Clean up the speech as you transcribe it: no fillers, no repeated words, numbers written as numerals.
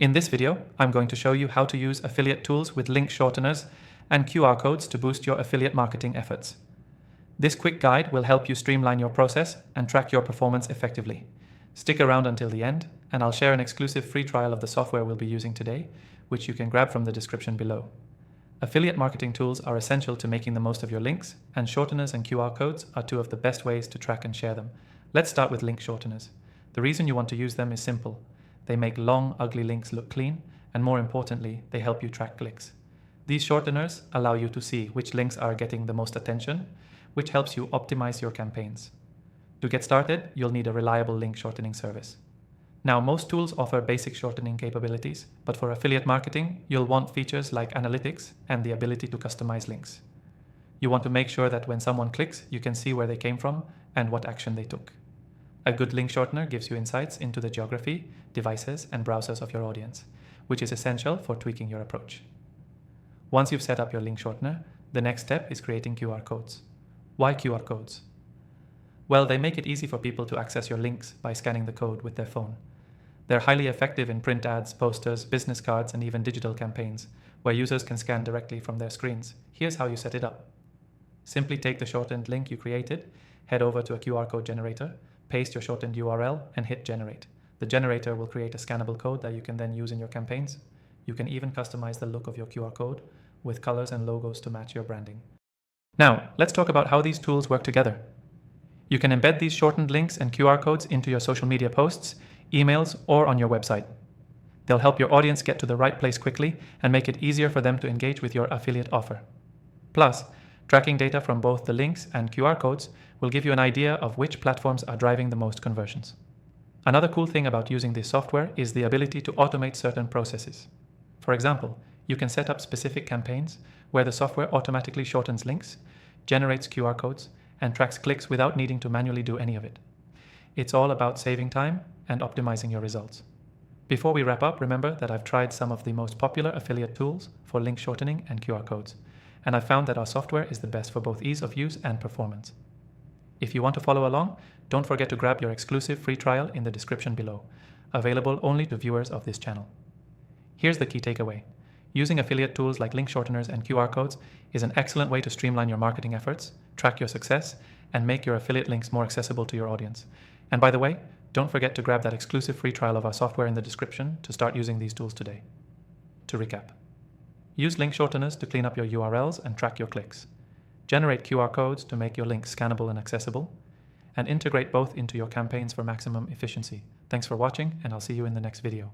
In this video, I'm going to show you how to use affiliate tools with link shorteners and QR codes to boost your affiliate marketing efforts. This quick guide will help you streamline your process and track your performance effectively. Stick around until the end, and I'll share an exclusive free trial of the software we'll be using today, which you can grab from the description below. Affiliate marketing tools are essential to making the most of your links, and shorteners and QR codes are two of the best ways to track and share them. Let's start with link shorteners. The reason you want to use them is simple. They make long, ugly links look clean, and more importantly, they help you track clicks. These shorteners allow you to see which links are getting the most attention, which helps you optimize your campaigns. To get started, you'll need a reliable link shortening service. Now, most tools offer basic shortening capabilities, but for affiliate marketing, you'll want features like analytics and the ability to customize links. You want to make sure that when someone clicks, you can see where they came from and what action they took. A good link shortener gives you insights into the geography, devices, and browsers of your audience, which is essential for tweaking your approach. Once you've set up your link shortener, the next step is creating QR codes. Why QR codes? Well, they make it easy for people to access your links by scanning the code with their phone. They're highly effective in print ads, posters, business cards, and even digital campaigns, where users can scan directly from their screens. Here's how you set it up. Simply take the shortened link you created, head over to a QR code generator, paste your shortened URL, and hit generate. The generator will create a scannable code that you can then use in your campaigns. You can even customize the look of your QR code with colors and logos to match your branding. Now, let's talk about how these tools work together. You can embed these shortened links and QR codes into your social media posts, emails, or on your website. They'll help your audience get to the right place quickly and make it easier for them to engage with your affiliate offer. Plus, tracking data from both the links and QR codes will give you an idea of which platforms are driving the most conversions. Another cool thing about using this software is the ability to automate certain processes. For example, you can set up specific campaigns where the software automatically shortens links, generates QR codes, and tracks clicks without needing to manually do any of it. It's all about saving time and optimizing your results. Before we wrap up, remember that I've tried some of the most popular affiliate tools for link shortening and QR codes, and I've found that our software is the best for both ease of use and performance. If you want to follow along, don't forget to grab your exclusive free trial in the description below, available only to viewers of this channel. Here's the key takeaway. Using affiliate tools like link shorteners and QR codes is an excellent way to streamline your marketing efforts, track your success, and make your affiliate links more accessible to your audience. And by the way, don't forget to grab that exclusive free trial of our software in the description to start using these tools today. To recap, use link shorteners to clean up your URLs and track your clicks. Generate QR codes to make your links scannable and accessible, and integrate both into your campaigns for maximum efficiency. Thanks for watching, and I'll see you in the next video.